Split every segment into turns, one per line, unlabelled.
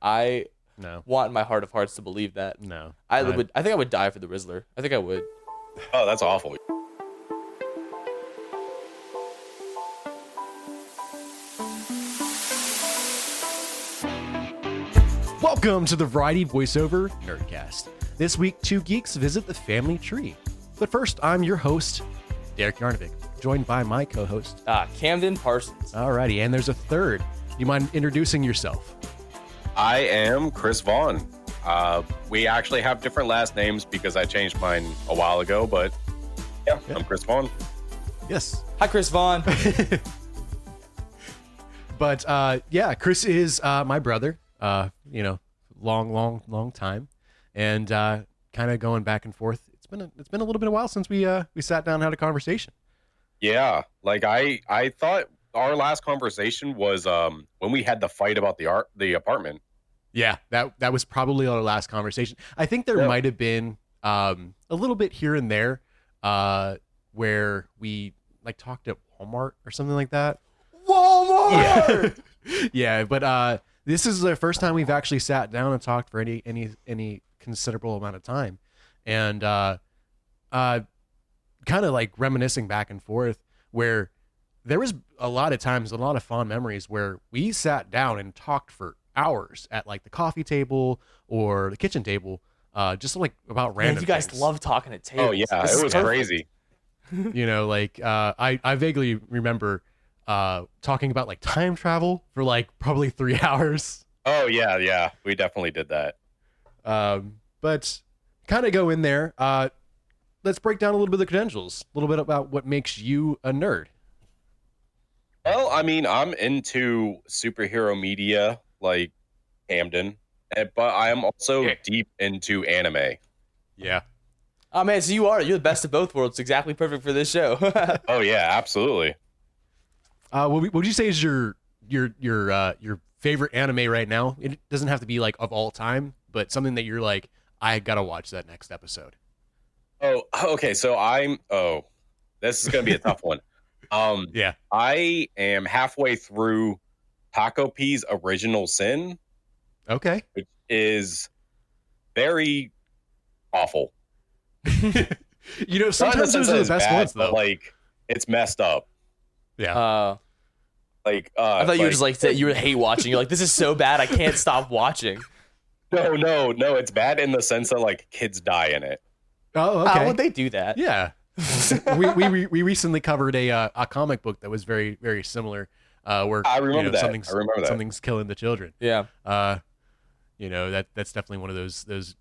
I
No.
want in my heart of hearts to believe that.
No.
I think I would die for the Rizzler. I think I would.
Oh, that's awful.
Welcome to the Variety Voiceover Nerdcast. This week, two geeks visit the family tree. But first, I'm your host, Derek Yarnovic, joined by my co-host,
Camden Parsons.
Alrighty, and there's a third. You mind introducing yourself?
I am Chris Vaughn. We actually have different last names because I changed mine a while ago, but yeah. I'm Chris Vaughn.
Yes.
Hi, Chris Vaughn.
But Chris is my brother. Long time, and kind of going back and forth. It's been a little bit of a while since we sat down and had a conversation.
Yeah, like I thought our last conversation was when we had the fight about the apartment.
Yeah, that was probably our last conversation. I think there might have been a little bit here and there where we like talked at Walmart or something like that.
Walmart.
Yeah, but this is the first time we've actually sat down and talked for any considerable amount of time, and kind of like reminiscing back and forth, where there was a lot of times, a lot of fond memories where we sat down and talked for hours at like the coffee table or the kitchen table, just like about random
Man, you guys
things.
love talking at tables.
Oh yeah, it was crazy.
I vaguely remember talking about like time travel for like probably 3 hours.
Oh yeah, we definitely did that.
But kind of go in there. Let's break down a little bit of the credentials, a little bit about what makes you a nerd.
Well, I mean, I'm into superhero media like Camden, but I am also deep into anime.
Yeah.
Oh man, so you're the best of both worlds. Exactly perfect for this show.
Oh yeah, absolutely.
What would you say is your favorite anime right now? It doesn't have to be like of all time, but something that you're like, I gotta watch that next episode.
Oh, okay. So this is gonna be a tough one.
Yeah.
I am halfway through Taco P's Original Sin,
Okay.
which is very awful.
Sometimes those are the best ones though.
But, like, it's messed up.
Yeah.
I thought you were just like you were hate watching. You're like, this is so bad, I can't stop watching.
No. It's bad in the sense that like kids die in it.
Oh, okay.
How would they do that?
Yeah. we recently covered a comic book that was very, very similar. Where
I remember that.
Something's killing the children.
Yeah.
That's definitely one of those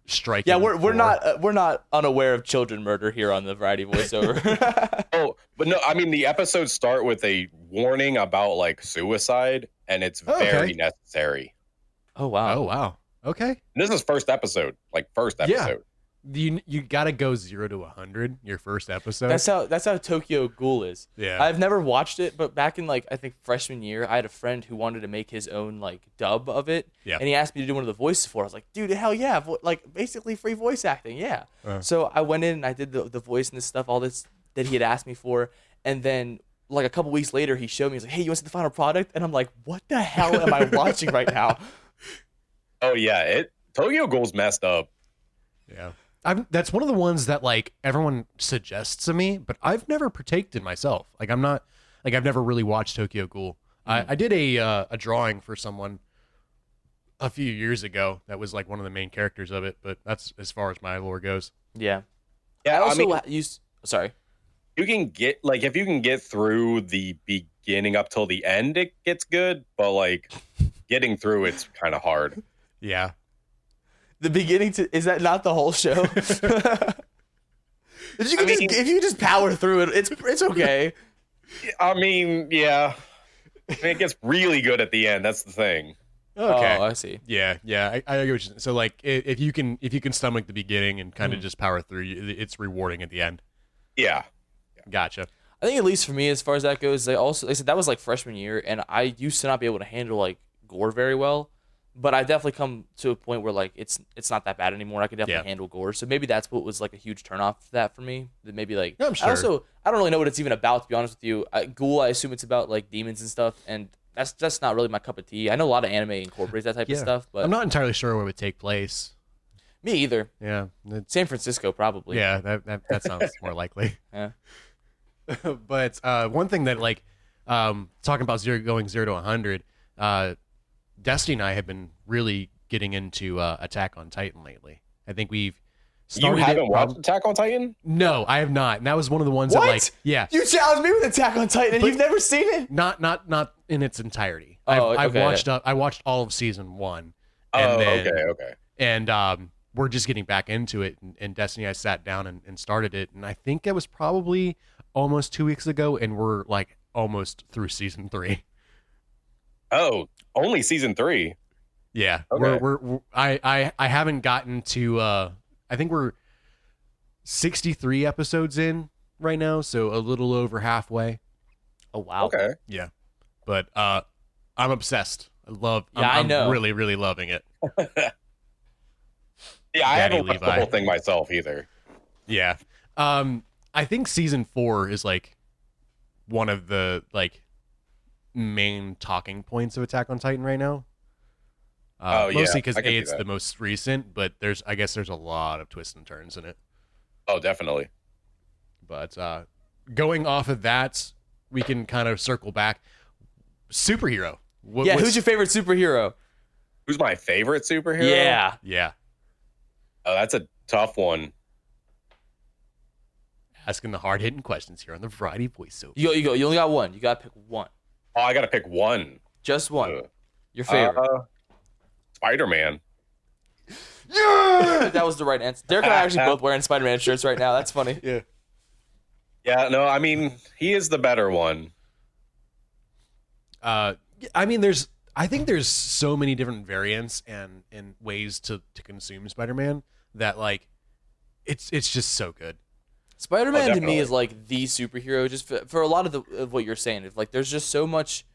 striking.
Yeah, we're not unaware of children murder here on the Variety Voiceover.
Oh, but no, I mean the episodes start with a warning about like suicide, and it's very necessary.
Oh wow.
Oh wow. Okay.
And this is first episode.
Yeah. You gotta go 0 to 100 your first episode.
That's how Tokyo Ghoul is.
Yeah.
I've never watched it, but back in like I think freshman year, I had a friend who wanted to make his own like dub of it.
Yeah.
And he asked me to do one of the voices for it. I was like, dude, hell yeah, like basically free voice acting, yeah. So I went in and I did the voice and this stuff, all this that he had asked me for, and then like a couple weeks later, he showed me. He's like, hey, you want to see the final product? And I'm like, what the hell am I watching right now?
Oh yeah, Tokyo Ghoul's messed up.
Yeah. That's one of the ones that like everyone suggests to me, but I've never partaked myself. Like I've never really watched Tokyo Ghoul. I did a drawing for someone a few years ago that was like one of the main characters of it, but that's as far as my lore goes.
Yeah.
Yeah,
I also sorry.
You can get like if you can get through the beginning up till the end, it gets good, but like getting through it's kind of hard.
Yeah.
The beginning is that not the whole show? If you just power through it, it's okay.
I mean, yeah. It gets really good at the end. That's the thing.
Okay.
Oh, I see.
Yeah. I get what you're, so like if you can stomach the beginning and kind of just power through, it's rewarding at the end.
Yeah.
Gotcha.
I think at least for me, as far as that goes, they said that was like freshman year, and I used to not be able to handle like gore very well. But I definitely come to a point where like it's not that bad anymore. I can definitely handle gore. So maybe that's what was like a huge turnoff for that for me. That maybe like
I'm sure.
I don't really know what it's even about, to be honest with you. Ghoul, I assume it's about like demons and stuff. And that's just not really my cup of tea. I know a lot of anime incorporates that type of stuff, but
I'm not entirely sure where it would take place.
me either.
Yeah,
San Francisco probably.
yeah, that sounds more likely.
Yeah.
But one thing that like talking about going 0 to 100, Destiny and I have been really getting into Attack on Titan lately. I think we've started.
You haven't watched Attack on Titan?
No, I have not. And that was one of the ones
What?
that like
You challenged me with Attack on Titan and you've never seen it?
not in its entirety.
Oh,
I've
okay,
watched I watched all of season 1.
Okay.
And we're just getting back into it. And Destiny, I sat down and started it, and I think it was probably almost 2 weeks ago, and we're like almost through season 3.
Oh, only season 3.
Yeah,
Okay.
I haven't gotten to. I think we're 63 episodes in right now, so a little over halfway.
Oh wow.
Okay.
Yeah, but I'm obsessed.
I
I'm
know.
really, really loving it.
Yeah, I
Daddy
haven't watched the
Levi.
whole thing myself either.
Yeah. I think season 4 is like one of the like main talking points of Attack on Titan right now. Mostly because
I can see
it's
that.
the most recent, but I guess there's a lot of twists and turns in it.
Oh, definitely.
But going off of that, we can kind of circle back. Superhero.
Who's your favorite superhero?
Who's my favorite superhero?
Yeah.
Oh, that's a tough one.
Asking the hard hitting questions here on the Variety Voiceover.
You only got one. You gotta pick one.
Oh, I gotta pick one.
Just one.
Ugh.
Your favorite.
Spider-Man.
Yeah! That was the right answer. Derek and I are actually both wearing Spider-Man shirts right now. That's funny.
Yeah.
Yeah, no, I mean, he is the better one.
I mean, I think there's so many different variants and ways to consume Spider-Man that like it's just so good.
Spider-Man to me
definitely.
is like the superhero just for a lot of what you're saying. It's like there's just so much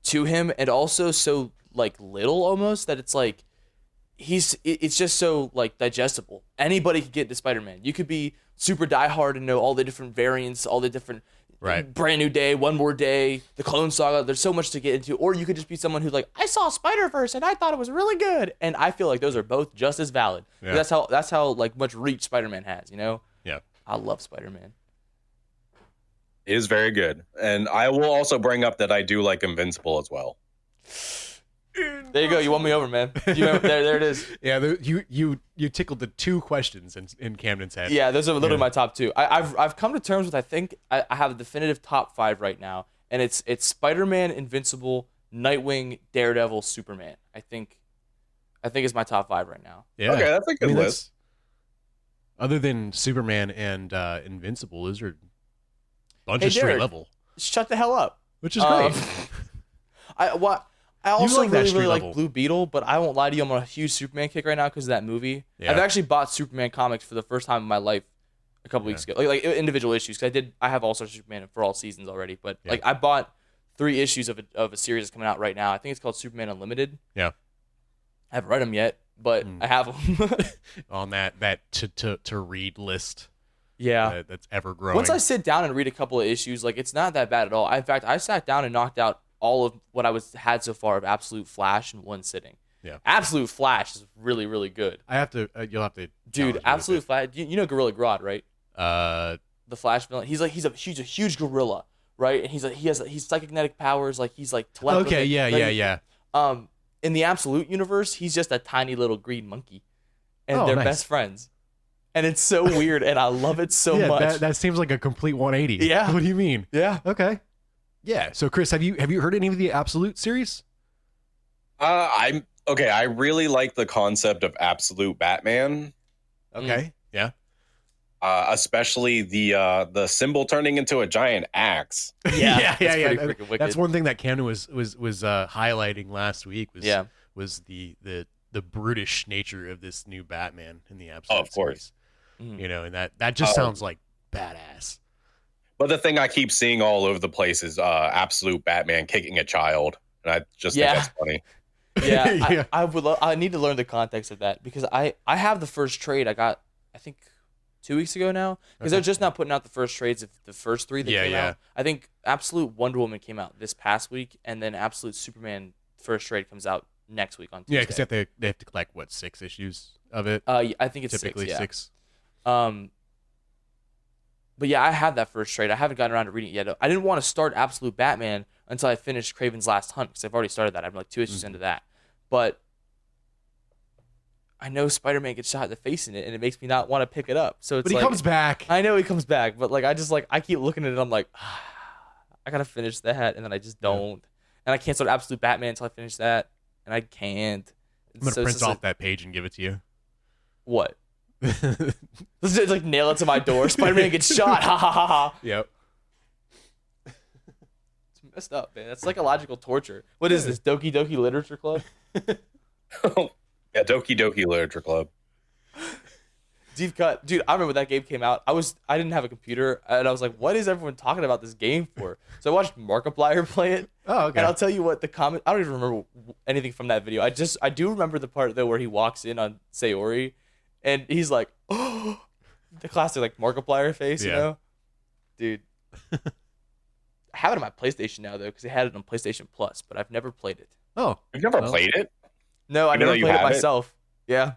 to him and also so like little almost that it's like it's just so like digestible. Anybody could get into Spider-Man. You could be super diehard and know all the different variants, all the different Brand New Day, One More Day, the Clone Saga. There's so much to get into. Or you could just be someone who's like, I saw Spider-Verse and I thought it was really good. And I feel like those are both just as valid.
Yeah.
That's how like much reach Spider-Man has, you know?
Yeah.
I love Spider-Man.
It is very good. And I will also bring up that I do like Invincible as well.
There you go. You won me over, man. There it is.
Yeah, you tickled the two questions in Camden's head.
Yeah, those are literally my top two. I've come to terms with I think I have a definitive top 5 right now, and it's Spider-Man, Invincible, Nightwing, Daredevil, Superman. I think is my top 5 right now.
Yeah.
Okay, that's a good list.
Other than Superman and Invincible, those are a bunch of street
Derek,
level,
shut the hell up.
which is great.
I also
like that
really,
street
really
level.
like Blue Beetle, but I won't lie to you, I'm on a huge Superman kick right now because of that movie.
Yeah.
I've actually bought Superman comics for the first time in my life a couple weeks ago, like individual issues. Because I have All Star Superman for all seasons already, but like I bought 3 issues of a series that's coming out right now. I think it's called Superman Unlimited.
Yeah.
I haven't read them yet, but I have them.
On that to read list.
Yeah.
That's ever growing.
Once I sit down and read a couple of issues, like it's not that bad at all. In fact, I sat down and knocked out all of what I had so far of Absolute Flash in one sitting.
Yeah.
Absolute Flash is really, really good.
I have to. You'll have to.
Dude,
challenge me
Absolute
with
Flash. You know Gorilla Grodd, right?
it.
The Flash villain. He's a huge gorilla, right? And he's psychokinetic powers. Like he's like telepathy.
Okay. Yeah.
In the Absolute universe, he's just a tiny little green monkey, and
Oh,
they're
nice.
best friends. And it's so weird, and I love it so
Yeah,
much.
that seems like a complete 180.
Yeah.
What do you mean?
Yeah.
Okay. Yeah. So, Chris, have you heard any of the Absolute series?
I'm okay. I really like the concept of Absolute Batman,
Okay. Yeah.
especially the symbol turning into a giant axe.
Yeah,
yeah.
pretty freaking wicked.
That's one thing that Camden was highlighting last week. Was the brutish nature of this new Batman in the Absolute
Of course.
series. You know, and that just sounds like badass.
But the thing I keep seeing all over the place is Absolute Batman kicking a child, and I just think that's funny.
Yeah,
Yeah.
I would. I need to learn the context of that because I have the first trade. I got, I think, 2 weeks ago now, because they're just not putting out the first trades of the first 3 that came out. I think Absolute Wonder Woman came out this past week, and then Absolute Superman first trade comes out next week on Tuesday.
Yeah, because they have to collect 6 issues of it.
I think it's
typically
6.
6.
But yeah, I have that first trade. I haven't gotten around to reading it yet. I didn't want to start Absolute Batman until I finished Kraven's Last Hunt, because I've already started that. I'm like 2 issues into that. But I know Spider-Man gets shot in the face in it, and it makes me not want to pick it up. So it's
But he comes back.
I know he comes back, but like I keep looking at it, and I'm like, I gotta finish that, and then I just don't. And I can't start Absolute Batman until I finish that, and I can't.
I'm gonna print off that page and give it to you.
What? Let's just like nail it to my door. Spider-Man gets shot. Ha ha ha ha.
Yep.
It's messed up, man. That's psychological torture. What is this? Doki Doki Literature Club?
Yeah, Doki Doki Literature Club.
Deep cut, dude. I remember when that game came out. I didn't have a computer, and I was like, "What is everyone talking about this game for?" So I watched Markiplier play it.
Oh, okay.
And I'll tell you what the comment. I don't even remember anything from that video. I do remember the part though where he walks in on Sayori, and he's like, "Oh," the classic like Markiplier face, you know, dude. I have it on my PlayStation now though, because they had it on PlayStation Plus, but I've never played it.
Oh,
You've never played it?
No, I
Even
never
though you
played it
have it?
myself. Yeah.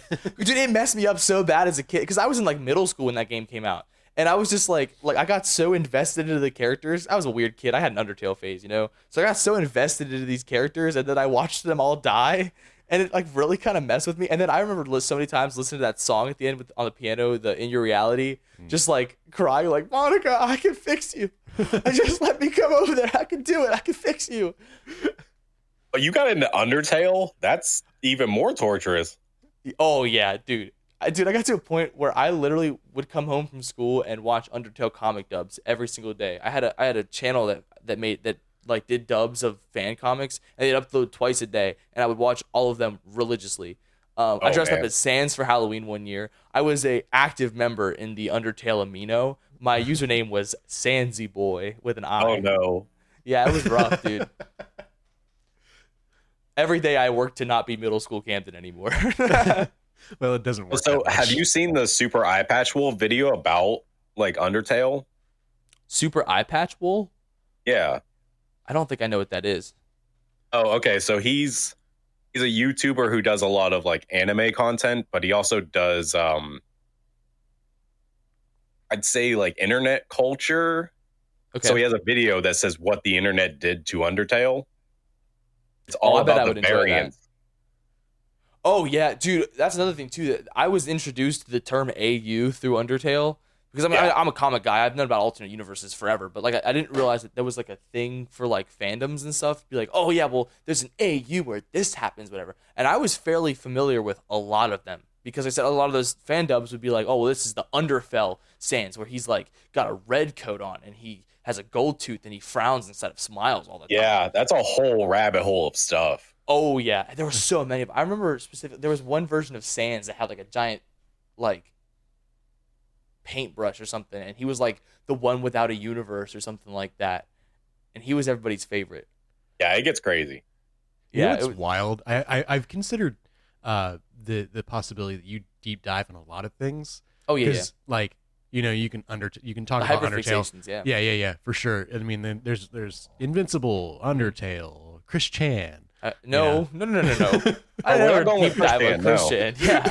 Dude, it messed me up so bad as a kid, because I was in like middle school when that game came out, and I was just like I got so invested into the characters. I was a weird kid. I had an Undertale phase, you know, so I got so invested into these characters, and then I watched them all die, and it like really kind of messed with me. And then I remember so many times listening to that song at the end on the piano, the In Your Reality, just like crying like, Monica, I can fix you. Just let me come over there. I can do it. I can fix you.
Oh, you got into Undertale? That's even more torturous.
Oh yeah, dude. I got to a point where I literally would come home from school and watch Undertale comic dubs every single day. I had a channel that did dubs of fan comics, and they'd upload twice a day, and I would watch all of them religiously. I dressed up as Sans for Halloween one year. I was a active member in the Undertale Amino. My username was Sansy Boy with an I.
Oh no.
Yeah, it was rough, dude. Every day I worked to not be middle school Camden anymore.
Well, it doesn't work.
So, have you seen the Super Eye Patch Wolf video about like Undertale?
Super Eye Patch Wool?
Yeah.
I don't think I know what that is.
Oh, okay. So he's a YouTuber who does a lot of like anime content, but he also does I'd say like internet culture.
Okay.
So he has a video that says what the internet did to Undertale. It's all
I bet I
about
would
the
enjoy that.
variants.
Oh yeah, dude, that's another thing too. That I was introduced to the term AU through Undertale, because I'm a comic guy. I've known about alternate universes forever, but like I didn't realize that there was like a thing for like fandoms and stuff. Be like, oh yeah, well there's an AU where this happens, whatever. And I was fairly familiar with a lot of them, because I said a lot of those fandubs would be like, oh well, this is the Underfell Sans, where he's like got a red coat on and he has a gold tooth and he frowns instead of smiles all the time.
Yeah, that's a whole rabbit hole of stuff.
Oh yeah, there were so many of them. I remember specifically there was one version of Sans that had like a giant like paintbrush or something, and he was like the one without a universe or something like that, and he was everybody's favorite.
Yeah, it gets crazy.
Yeah, it's wild. I've considered the possibility that you deep dive on a lot of things.
Oh yeah.
Like, you know, you can talk about Undertale. Yeah, for sure. I mean, then there's Invincible, Undertale, Chris Chan.
No. I never deep dive on Chris Chan. Yeah.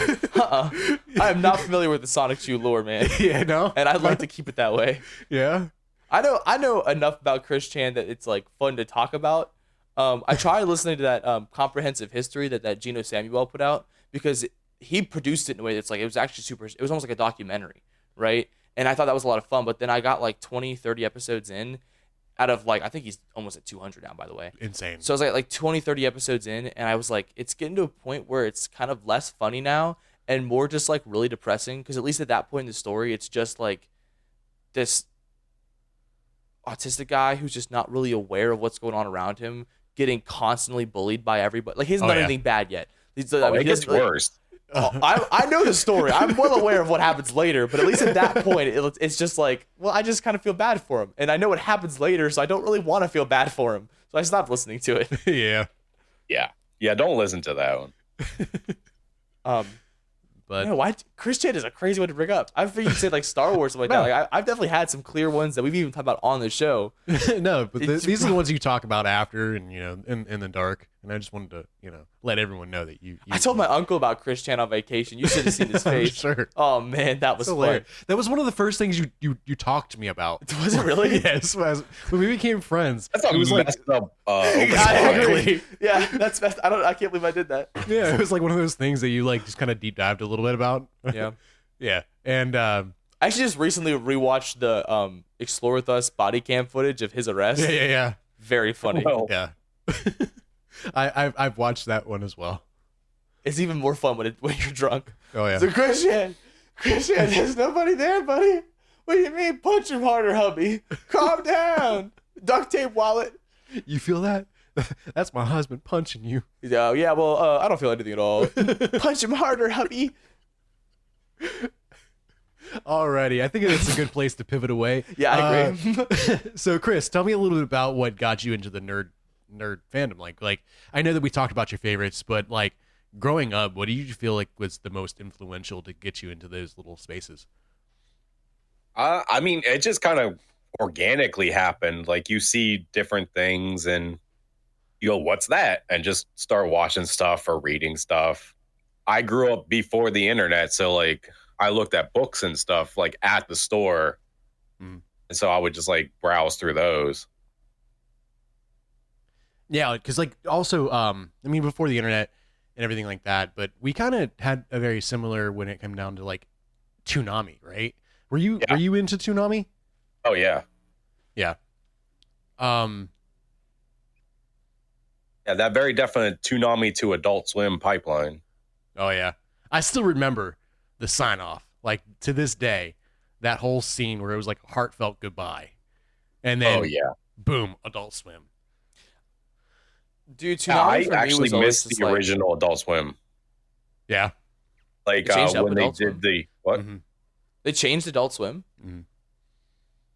I am not familiar with the Sonic 2 lore, man.
Yeah, no.
And I'd like to keep it that way.
Yeah.
I know enough about Chris Chan that it's like fun to talk about. I tried listening to that comprehensive history that Gino Samuel put out, because he produced it in a way that's like, it was almost like a documentary, right? And I thought that was a lot of fun, but then I got like 20, 30 episodes in, out of like, I think he's almost at 200 now, by the way.
Insane.
So I was like 20, 30 episodes in, and I was like, it's getting to a point where it's kind of less funny now and more just like really depressing, because at least at that point in the story, it's just like this autistic guy who's just not really aware of what's going on around him, getting constantly bullied by everybody. Like, he hasn't done anything bad yet.
It gets worse.
I know the story. I'm well aware of what happens later, but at least at that point, it's just like, well, I just kind of feel bad for him, and I know what happens later, so I don't really want to feel bad for him. So I stopped listening to it.
Yeah.
Yeah. Don't listen to that one.
But
no, why Chris Chan is a crazy one to bring up. I figured you'd say like Star Wars or something like that. Like I've definitely had some clear ones that we've even talked about on the show.
no, but these are the ones you talk about after, and in the dark. And I just wanted to let everyone know that you
I told my uncle about Chris Chan on vacation. You should have seen his face.
Sure.
Oh man, that was fun.
That was one of the first things you talked to me about.
Was it really?
Yes. When we became friends,
That's a
it was
messed up.
Exactly. Yeah, that's best. I can't believe I did that.
Yeah, it was like one of those things that you like just kind of deep dived a little bit about.
Yeah.
Yeah. And
I actually just recently rewatched the Explore With Us body cam footage of his arrest.
yeah.
Very funny.
Well,
Yeah. I've watched that one as well.
It's even more fun when you're drunk.
Oh yeah.
So Christian, there's nobody there, buddy. What do you mean? Punch him harder, hubby. Calm down. Duct tape wallet.
You feel that? That's my husband punching you.
Yeah, well, I don't feel anything at all. Punch him harder, hubby.
Alrighty, I think it's a good place to pivot away.
Yeah, I agree.
So, Chris, tell me a little bit about what got you into the nerd fandom. Like I know that we talked about your favorites, but like growing up, what do you feel like was the most influential to get you into those little spaces?
I mean, it just kind of organically happened. Like you see different things and you go, what's that? And just start watching stuff or reading stuff. I grew up before the internet. So like I looked at books and stuff like at the store. And so I would just like browse through those.
Yeah, because like also, I mean, before the internet and everything like that, but we kind of had a very similar when it came down to like Toonami, right? Were you into Toonami?
Oh yeah.
Yeah.
Yeah, that very definite Toonami to Adult Swim pipeline.
Oh yeah. I still remember the sign off. Like to this day, that whole scene where it was like a heartfelt goodbye. And then boom, Adult Swim.
Dude, Toonami
I
for me
actually
was always
missed
just
the original Adult Swim.
Yeah.
Like
They changed up
when they
Adult
did
Swim.
the what?
Mm-hmm.
They changed Adult Swim.
Mm-hmm.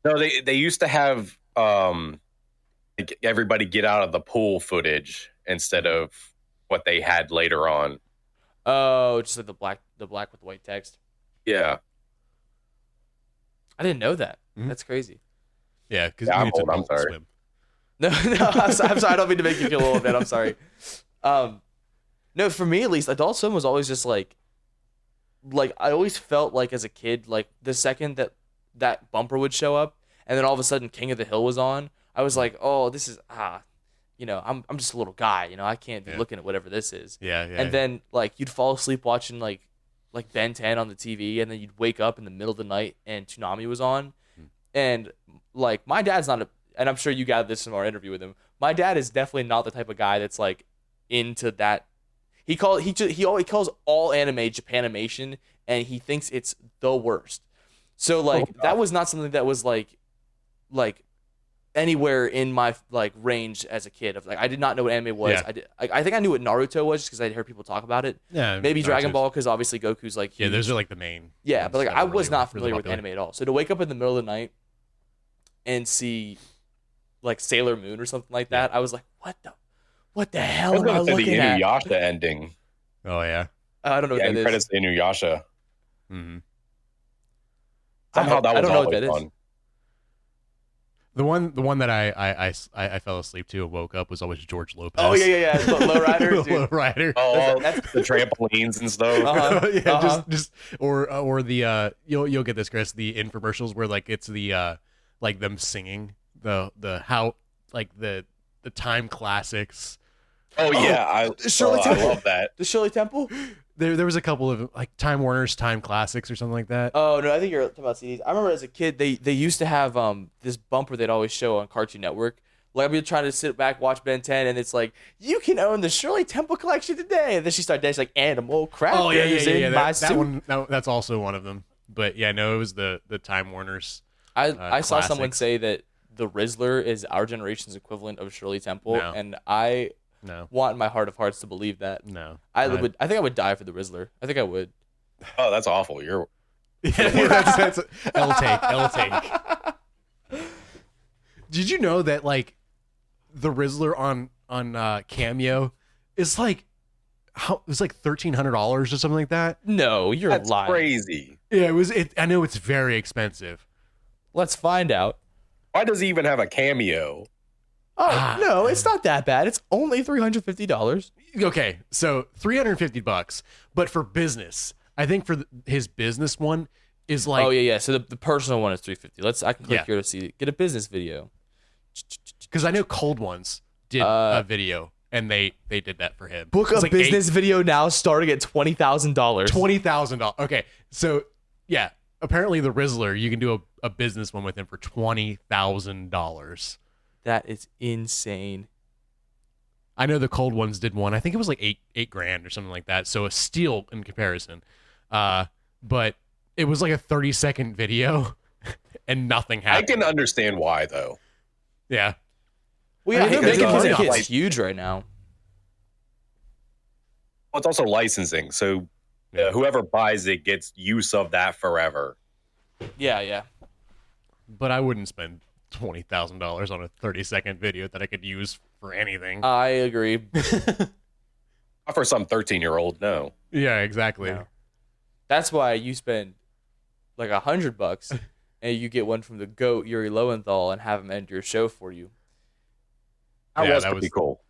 No, they used to have like everybody get out of the pool footage instead of what they had later on.
Oh, just like the black with the white text.
Yeah.
I didn't know that.
Mhm.
That's crazy.
Yeah, because
Yeah, I'm old, I'm sorry.
Swim.
No, I'm sorry. I don't mean to make you feel a little bit. I'm sorry. No, for me at least, Adult Swim was always just like I always felt like as a kid, like the second that bumper would show up, and then all of a sudden King of the Hill was on, I was like, oh, this is I'm just a little guy, I can't be looking at whatever this is.
Yeah.
And then like you'd fall asleep watching like Ben 10 on the TV, and then you'd wake up in the middle of the night and Toonami was on, and like my dad's not and I'm sure you got this from our interview with him. My dad is definitely not the type of guy that's like into that. He calls all anime Japanimation, and he thinks it's the worst. So like that was not something that was like anywhere in my like range as a kid. Of like I did not know what anime was.
Yeah.
I think I knew what Naruto was just because I'd heard people talk about it.
Yeah,
Maybe Dragon
Naruto's-
Ball because obviously Goku's like
Yeah,
huge.
those are like the main.
Yeah,
ones
but like
that
I
are
was
really-
not familiar
really
with
popular.
anime at all. So to wake up in the middle of the night and see like Sailor Moon or something like that, I was like, what the hell
I was
am I
going to say the
looking at?
Inuyasha ending.
Oh yeah.
I don't know what
Yeah,
that is.
credits to Inuyasha.
Mm-hmm.
Somehow that
I
was
don't know what
always
that is.
fun.
The one that I fell asleep to and woke up was always George Lopez.
Oh yeah. Lowrider, dude.
Lowrider.
Oh,
That's-
the trampolines and stuff.
Uh-huh.
Yeah, just or the you'll get this, Chris, the infomercials where like it's the like them singing the how like the time classics.
Oh yeah, I love that.
The Shirley Temple?
There was a couple of like Time Warner's Time Classics or something like that.
Oh no, I think you're talking about CDs. I remember as a kid they used to have this bumper they'd always show on Cartoon Network. Like I'd be trying to sit back, watch Ben 10, and it's like, you can own the Shirley Temple collection today. And then she started dancing like animal crackers in my
That
suit.
one, that's also one of them. But yeah, no, it was the Time Warner's.
I saw someone
classics.
say that the Rizzler is our generation's equivalent of Shirley Temple,
No.
and I
No,
want in my heart of hearts to believe that.
no.
I think I would die for the Rizzler. I think I would.
Oh, that's awful. You're
that's L take. Did you know that like the Rizzler on Cameo is like it was like $1,300 or something like that.
No, you're
That's
lying.
crazy.
Yeah, it was. I know it's very expensive.
Let's find out.
Why does he even have a cameo?
Oh no, it's not that bad. It's only $350.
Okay, so $350, but for business, I think for his business one is like.
Oh yeah. So the personal one is $350. I can click here to see it. Get a business video.
Because I know Cold Ones did a video, and they did that for him.
Book
It's
a
like
business video now, starting at $20,000.
$20,000. Okay, so yeah, apparently the Rizzler, you can do a business one with him for $20,000.
That is insane.
I know the Cold Ones did one. I think it was like eight grand or something like that. So a steal in comparison. But it was like a 30-second video, and nothing happened.
I can understand why though.
Yeah.
Well, yeah,
Because
making
it's
music
like-
is huge right now.
Well, it's also licensing, so whoever buys it gets use of that forever.
Yeah.
But I wouldn't spend $20,000 on a 30-second video that I could use for anything.
I agree.
Not for some 13-year-old, no.
Yeah, exactly.
No. That's why you spend like $100 and you get one from the GOAT, Yuri Lowenthal, and have him end your show for you.
That was pretty cool.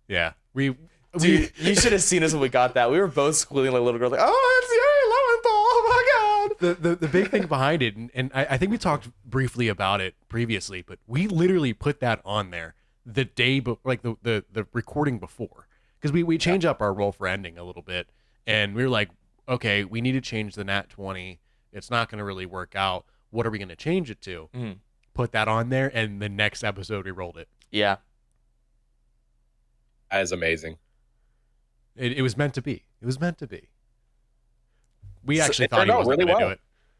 Yeah. We
Dude, you should have seen us when we got that. We were both squealing like little girls, like, "Oh, it's Yuri Lowenthal! Oh my god!"
the big thing behind it, and I think we talked briefly about it previously, but we literally put that on there the day, like the recording before, because we change up our roll for ending a little bit, and we were like, okay, we need to change the Nat 20. It's not going to really work out. What are we going to change it to?
Mhm.
Put that on there, and the next episode we rolled it.
Yeah.
That is amazing.
It was meant to be. It was meant to be. We
So
actually
it
thought he
turned out
wasn't
really
going to
well.
do it.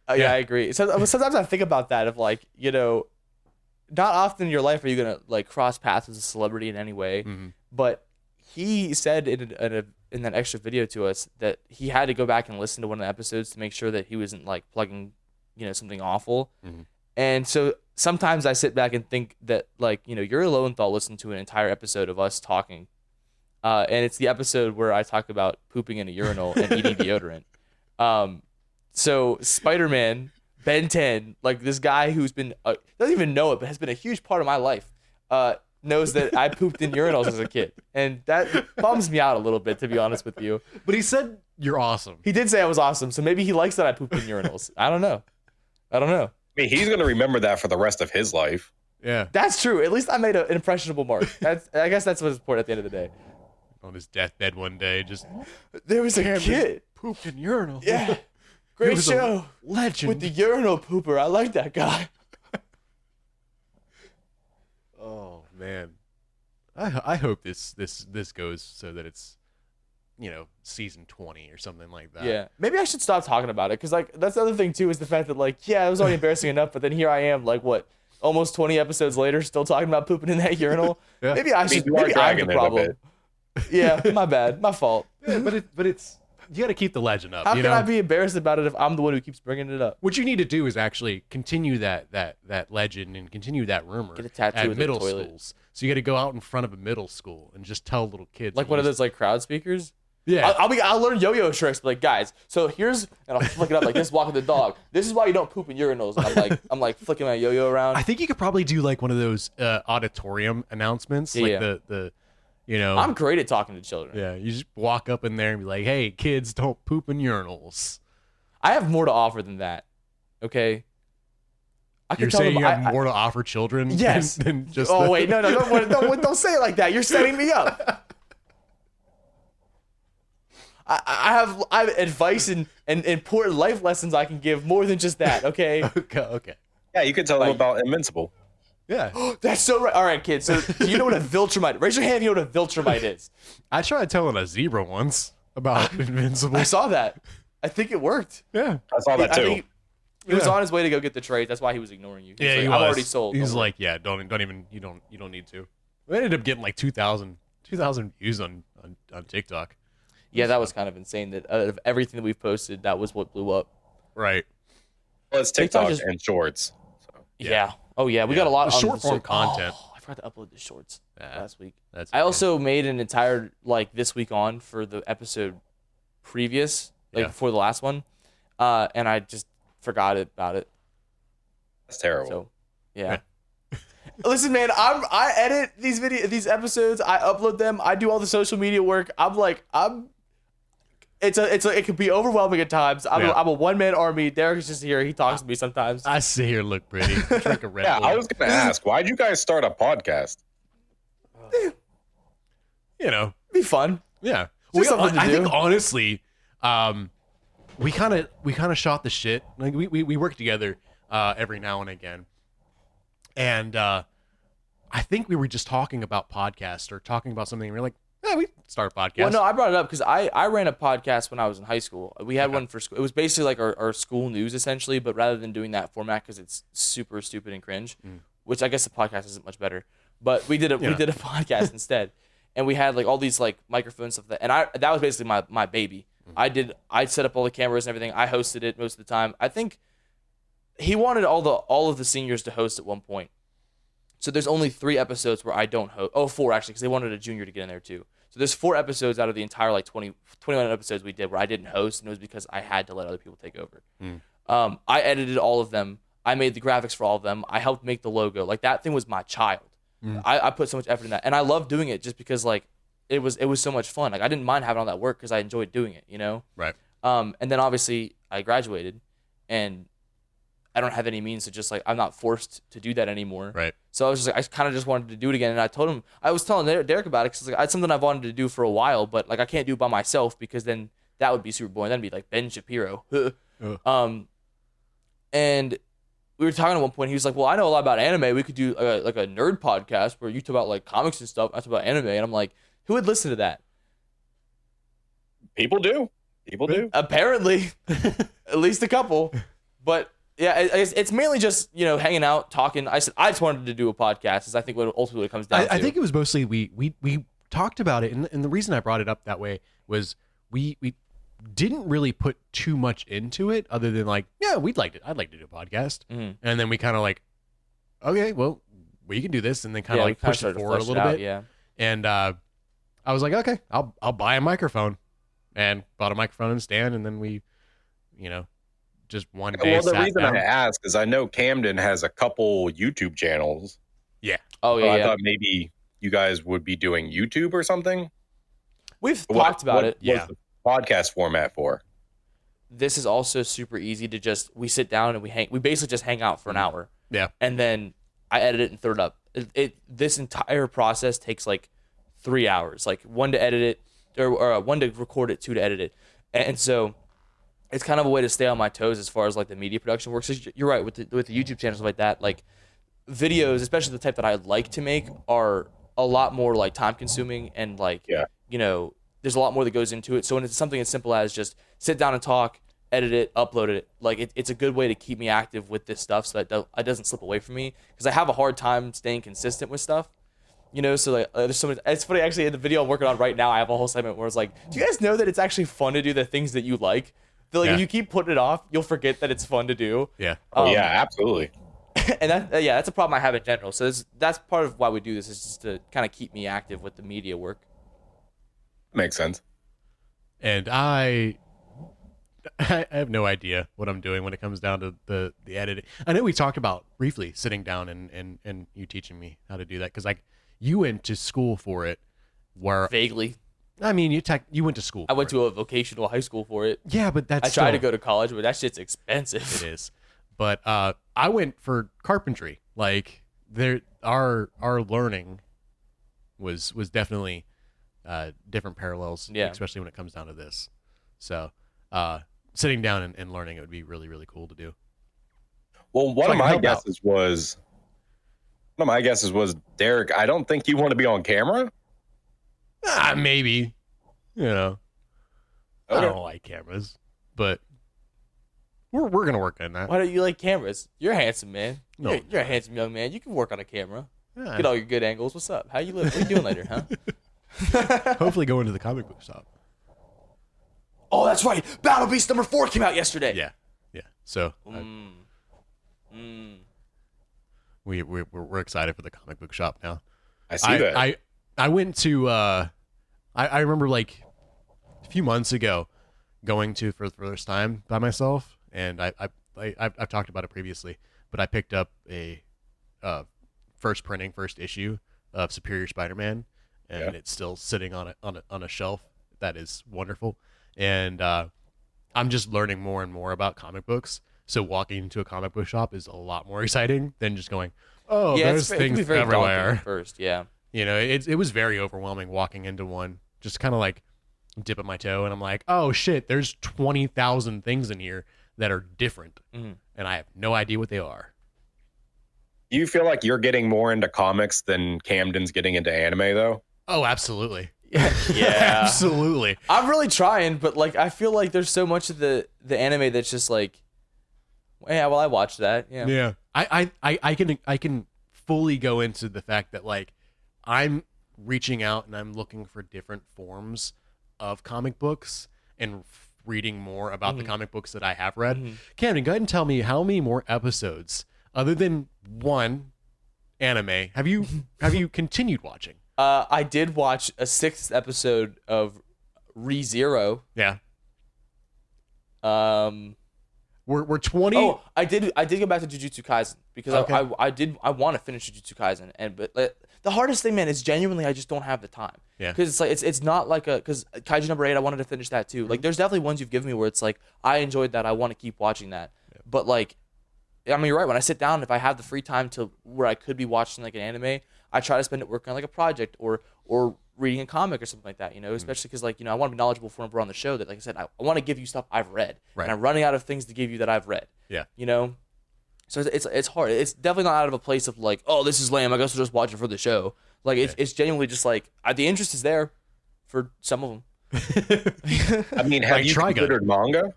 Yeah,
Yeah.
I agree. So, sometimes I think about that of like, not often in your life are you gonna like cross paths with a celebrity in any way.
Mm-hmm.
But he said in that extra video to us that he had to go back and listen to one of the episodes to make sure that he wasn't like plugging, something awful.
Mm-hmm.
And so sometimes I sit back and think that like, Yuri Lowenthal listened to an entire episode of us talking. And it's the episode where I talk about pooping in a urinal and eating deodorant. So Spider-Man, Ben 10, like this guy who's been, doesn't even know it, but has been a huge part of my life, knows that I pooped in urinals as a kid. And that bums me out a little bit, to be honest with you.
But he said you're awesome.
He did say I was awesome, so maybe he likes that I pooped in urinals. I don't know.
I mean, he's going to remember that for the rest of his life.
Yeah.
That's true. At least I made an impressionable mark. I guess that's what's important at the end of the day.
On his deathbed one day, just
There was a kid.
pooped in urinal.
Yeah.
He
Great
was a
show.
legend.
With the urinal pooper. I like that guy.
Oh man, I hope this goes so that it's season 20 or something like that.
Yeah. Maybe I should stop talking about it because like that's the other thing too is the fact that like it was already embarrassing enough, but then here I am like what almost 20 episodes later still talking about pooping in that urinal.
Yeah.
Maybe I should.
you are
Maybe I'm the
dragging it a
problem.
bit.
Yeah, my bad, my fault.
Yeah, but it's you got to keep the legend up.
How
you
can
know?
I be embarrassed about it if I'm the one who keeps bringing it up?
What you need to do is actually continue that legend and continue that rumor
Get a tattoo
at
in the
middle
toilet.
schools. So you got to go out in front of a middle school and just tell little kids.
Like one of those like crowd speakers.
Yeah.
I'll learn yo-yo tricks. But like guys, so here's and I'll flick it up like this, walking the dog. This is why you don't poop in urinals. And I'm like flicking my yo-yo around.
I think you could probably do like one of those auditorium announcements, like
Yeah.
the
I'm great at talking to children.
yeah, you just walk up in there and be like, "Hey, kids, don't poop in urinals."
I have more to offer than that. Okay. I
You're
tell
saying
them
you have
I-
more to offer children?
Yes.
Than just
Oh
the-
wait, no, don't say it like that. You're setting me up. I have advice and important life lessons I can give more than just that. Okay.
Okay.
Yeah, you could tell them
Like-
about Invincible.
Yeah.
That's so right. All right, kids. So do you know what a Viltrumite? Raise your hand if you know what a Viltrumite is.
I tried telling a zebra once about Invincible.
I saw that. I think it worked.
Yeah.
I saw that
I
too.
think he was
Yeah.
on his way to go get the trade. That's why he was ignoring you. He's
Yeah,
like,
he
I'm
was.
already sold.
He's
Don't worry.
like, yeah, don't even you don't need to. We ended up getting like 2,000 views on TikTok.
Yeah, that was kind of insane. That out of everything that we've posted, that was what blew up.
Right.
Well, it's
TikTok
TikTok
just-
and Shorts. So.
Yeah. Oh yeah, we
Yeah.
got a lot
The
on
short form
so-
content.
Oh, I forgot to upload the shorts. last week.
That's
I also made an entire this week on for the episode previous, before the last one, and I just forgot about it.
That's terrible.
So, yeah. Listen, man, I edit these episodes. I upload them. I do all the social media work. It could be overwhelming at times. I'm a one-man army. Derek is just here. He talks to me sometimes.
I sit here, look pretty. Drink a Red Bull.
I was going to ask, why'd you guys start a podcast?
Be fun.
Yeah.
I
think honestly, we kind of shot the shit. Like we work together every now and again, and I think we were just talking about podcasts or talking about something. And we were like, yeah, we start a podcast.
Well, no, I brought it up because I ran a podcast when I was in high school. We had one for school. It was basically like our school news essentially, but rather than doing that format because it's super stupid and cringe, which I guess the podcast isn't much better. But we did a podcast instead, and we had all these microphones stuff and that was basically my baby. I set up all the cameras and everything. I hosted it most of the time. I think he wanted all of the seniors to host at one point. So there's only 3 episodes where I don't host. Oh, 4 actually, because they wanted a junior to get in there too. So there's 4 episodes out of the entire 21 episodes we did where I didn't host, and it was because I had to let other people take over. I edited all of them. I made the graphics for all of them. I helped make the logo. That thing was my child. I put so much effort in that, and I love doing it just because it was so much fun. I didn't mind having all that work because I enjoyed doing it.
Right.
And then obviously I graduated, and I don't have any means to just I'm not forced to do that anymore.
Right.
So I was just I kind of just wanted to do it again, and I was telling Derek about it because it's something I've wanted to do for a while, but I can't do it by myself because then that would be super boring. That'd be like Ben Shapiro. And we were talking at one point. He was like, "Well, I know a lot about anime. We could do a nerd podcast where you talk about comics and stuff. I talk about anime." And I'm like, "Who would listen to that?"
People do.
Apparently, at least a couple. But yeah, it's mainly just hanging out, talking. I said I just wanted to do a podcast. Is I think what ultimately comes down to.
I think it was mostly we talked about it, and the reason I brought it up that way was we didn't really put too much into it, other than I'd like to do a podcast, and then we kind of okay, well, we can do this, and then kind of push it forward a little bit.
Yeah,
and I was like, okay, I'll buy a microphone, and bought a microphone and stand, and then we, just one day.
Well, the reason I ask is I know Camden has a couple YouTube channels.
Yeah.
Oh yeah.
I thought maybe you guys would be doing YouTube or something.
We've talked about it.
What's the podcast format for?
This is also super easy to we sit down and we basically just hang out for an hour.
Yeah.
And then I edit it and throw it up. This entire process takes 3 hours, one to edit it or 1 to record it, 2 to edit it. And so it's kind of a way to stay on my toes as far as the media production works. You're right with the YouTube channels like that. Videos, especially the type that I like to make, are a lot more time consuming and there's a lot more that goes into it. So when it's something as simple as just sit down and talk, edit it, upload it, it's a good way to keep me active with this stuff so that it doesn't slip away from me, because I have a hard time staying consistent with stuff. So there's so many. It's funny actually. In the video I'm working on right now, I have a whole segment where it's do you guys know that it's actually fun to do the things that you like? If you keep putting it off, you'll forget that it's fun to do.
Yeah.
Yeah, absolutely.
And that's a problem I have in general. So that's part of why we do this, is just to kind of keep me active with the media work.
Makes sense.
And I have no idea what I'm doing when it comes down to the editing. I know we talked about briefly sitting down and you teaching me how to do that, because you went to school for it. Where
vaguely.
I mean, you went to school.
I went to a vocational high school for it.
Yeah, but
I tried to go to college, but that shit's expensive.
It is. But I went for carpentry. Our learning was definitely different parallels, especially when it comes down to this. So sitting down and learning it would be really, really cool to do.
Well, one of my guesses was, Derek, I don't think you want to be on camera.
Maybe.
Okay.
I don't like cameras, but we're gonna work on that.
Why don't you like cameras? You're a handsome man.
No.
You're a handsome young man. You can work on a camera.
Yeah.
Get all your good angles. What's up? How you live? What are you doing later, huh?
Hopefully go into the comic book shop.
Oh, that's right. Battle Beast number 4 came out yesterday.
Yeah. So we're excited for the comic book shop now.
I see that.
I went to I remember like a few months ago going to for the first time by myself, and I've talked about it previously, but I picked up a first issue of Superior Spider-Man, and it's still sitting on a shelf. That is wonderful, and I'm just learning more and more about comic books. So walking into a comic book shop is a lot more exciting than just going, oh,
Yeah,
there's
it can
things
be very
everywhere.
daunting at first, yeah.
You know, it was very overwhelming walking into one, just kind of like dipping my toe, and I'm like, oh shit, there's 20,000 things in here that are different, and I have no idea what they are.
Do you feel like you're getting more into comics than Camden's getting into anime, though?
Oh, absolutely.
Yeah.
Absolutely.
I'm really trying, but like I feel like there's so much of the anime that's just like, yeah, well, I watched that. Yeah.
Yeah. I can fully go into the fact that like I'm reaching out and I'm looking for different forms of comic books and reading more about the comic books that I have read. Camden, go ahead and tell me how many more episodes other than one anime have you continued watching?
I did watch a 6th episode of ReZero.
Yeah. We're 20.
Oh, I did go back to Jujutsu Kaisen because I want to finish Jujutsu Kaisen, but the hardest thing, man, is genuinely I just don't have the time.
Yeah.
Because it's like it's not like because Kaiju number 8, I wanted to finish that too. Like there's definitely ones you've given me where it's like I enjoyed that, I want to keep watching that. Yeah. But like, I mean, you're right. When I sit down, if I have the free time to where I could be watching like an anime, I try to spend it working on like a project or reading a comic or something like that, you know, especially because like, you know, I want to be knowledgeable for when we're on the show that, like I said, I want to give you stuff I've read, and I'm running out of things to give you that I've read.
Yeah.
You know, so it's hard. It's definitely not out of a place of like, oh, this is lame, I guess we'll just watch it for the show. Like it's genuinely just like the interest is there for some of them.
I mean, have you considered manga?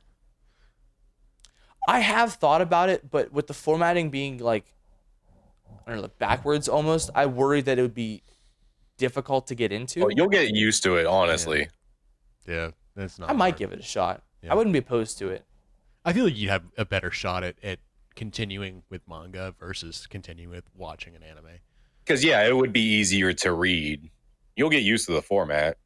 I have thought about it, but with the formatting being like, I don't know, backwards almost, I worry that it would be difficult to get into.
Oh, you'll get used to it, honestly.
Yeah, that's not.
I might give it a shot.
Yeah.
I wouldn't be opposed to it.
I feel like you have a better shot at continuing with manga versus continuing with watching an anime.
Because yeah, it would be easier to read. You'll get used to the format.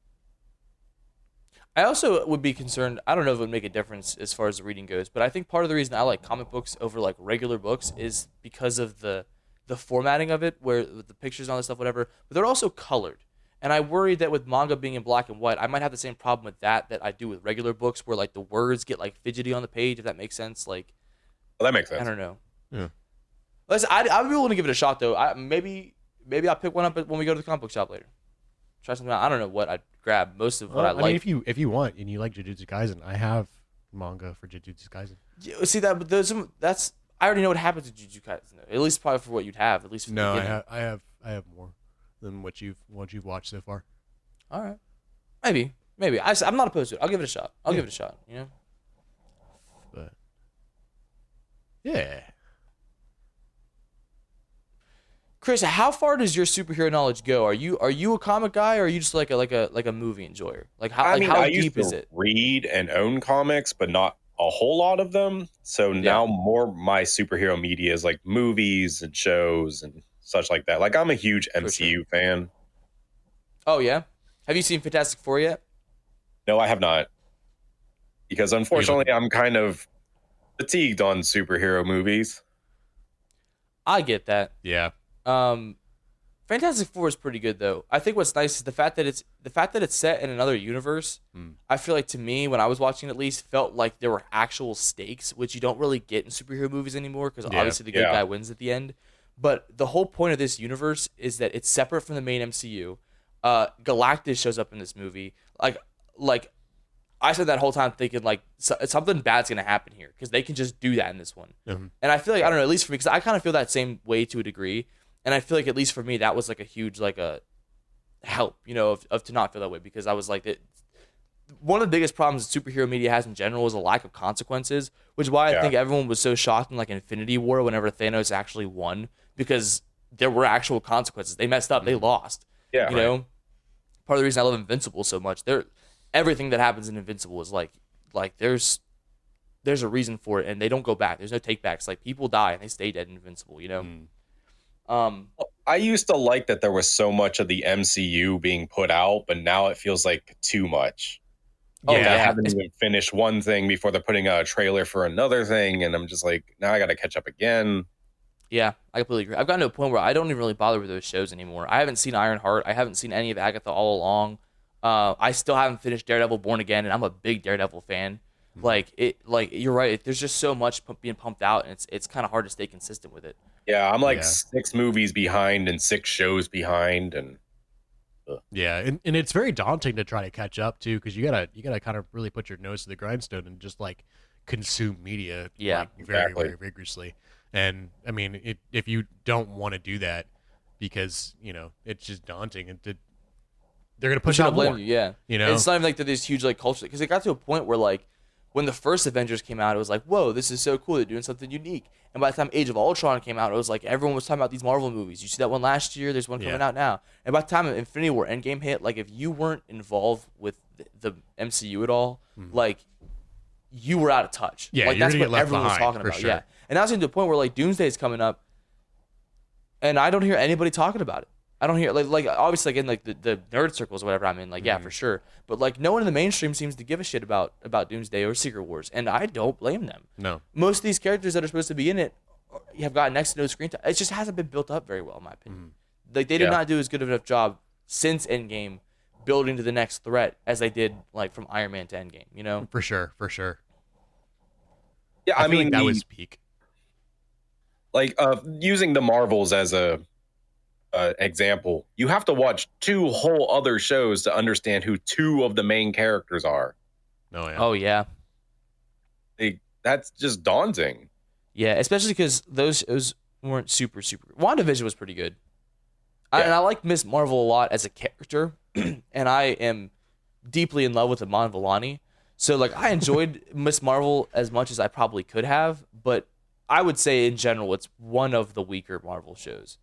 I also would be concerned. I don't know if it would make a difference as far as the reading goes, but I think part of the reason I like comic books over like regular books is because of the formatting of it, where the pictures and all this stuff, whatever, but they're also colored. And I worry that with manga being in black and white, I might have the same problem with that I do with regular books, where like the words get like fidgety on the page, if that makes sense. Like,
well, that makes sense.
I don't know.
Yeah.
Listen, I'd be willing to give it a shot though. Maybe I'll pick one up when we go to the comic book shop later. Try something out. I don't know what I'd grab. Most of what I like.
Mean, if you want and you like Jujutsu Kaisen, I have manga for Jujutsu Kaisen.
Yeah, see that, but that's I already know what happens to Jujutsu Kaisen. At least probably for what you'd have. At least for the beginning.
I have more than what you've watched so far.
All right, maybe I'm not opposed to it. I'll give it a shot. Give it a shot. You know.
But yeah.
Chris, how far does your superhero knowledge go? Are you a comic guy, or are you just like a movie enjoyer? Like how deep is it?
Read and own comics, but not a whole lot of them. So now more my superhero media is like movies and shows and such like that. Like I'm a huge MCU fan.
Oh yeah, have you seen Fantastic Four yet?
No, I have not. Because unfortunately, I'm kind of fatigued on superhero movies.
I get that.
Yeah.
Fantastic Four is pretty good though. I think what's nice is the fact that it's set in another universe. I feel like, to me, when I was watching it, at least, felt like there were actual stakes, which you don't really get in superhero movies anymore, because obviously the good guy wins at the end. But the whole point of this universe is that it's separate from the main MCU. Galactus shows up in this movie. Like I spent that whole time thinking like something bad's gonna happen here, because they can just do that in this one. And I feel like, I don't know, at least for me, because I kind of feel that same way to a degree. And I feel like, at least for me, that was like a huge like a help, you know, of to not feel that way, because I was like, one of the biggest problems that superhero media has in general is a lack of consequences, which is why I think everyone was so shocked in like Infinity War whenever Thanos actually won, because there were actual consequences. They messed up, they lost. Yeah, you know, part of the reason I love Invincible so much, everything that happens in Invincible is like there's a reason for it, and they don't go back. There's no take backs. Like, people die and they stay dead in Invincible, you know.
I used to like that there was so much of the MCU being put out, but now it feels like too much.
Oh
Like I
yeah,
haven't even finished one thing before they're putting out a trailer for another thing, and I'm just like, now I got to catch up again.
yeah, I completely agree. I've gotten to a point where I don't even really bother with those shows anymore. I haven't seen Ironheart. I haven't seen any of Agatha all along. I still haven't finished Daredevil Born Again, and I'm a big Daredevil fan. Like you're right. There's just so much being pumped out, and it's kind of hard to stay consistent with it.
Yeah, I'm like
Yeah.
6 movies behind and 6 shows behind, and
Yeah, and it's very daunting to try to catch up too, because you gotta kind of really put your nose to the grindstone and just like consume media,
Yeah,
like, very
exactly.
very rigorously. And I mean, if you don't want to do that, because it's just daunting, and they're gonna push
Who's gonna
out
blame
more.
you? Yeah,
You
And
know,
it's not even like that. There's huge like culture because it got to a point where like when the first Avengers came out, it was like, whoa, this is so cool. They're doing something unique. And by the time Age of Ultron came out, it was like everyone was talking about these Marvel movies. You see that one last year. There's one coming
Yeah.
out now. And by the time Infinity War Endgame hit, like if you weren't involved with the MCU at all, like you were out of touch.
Yeah,
like
you're
that's
gonna
what
get left
everyone was
behind,
talking
for
about.
sure.
Yeah, and now it's getting to the point where like Doomsday is coming up, and I don't hear anybody talking about it. I don't hear like obviously like in like the nerd circles or whatever I'm in, like yeah, for sure. But like no one in the mainstream seems to give a shit about Doomsday or Secret Wars, and I don't blame them.
no.
Most of these characters that are supposed to be in it have got next to no screen time. It just hasn't been built up very well, in my opinion. Like they did
Yeah.
not do as good of enough job since Endgame building to the next threat as they did like from Iron Man to Endgame. You know?
For sure, for sure.
yeah,
I
I
feel
mean
like that was peak.
like using the Marvels as a example, you have to watch 2 whole other shows to understand who 2 of the main characters are.
Oh yeah.
Oh yeah,
That's just daunting.
yeah. Especially because those weren't super. WandaVision was pretty good. And I like Miss Marvel a lot as a character, and I am deeply in love with Iman Vellani. So like I enjoyed Miss Marvel as much as I probably could have, but I would say in general it's one of the weaker Marvel shows.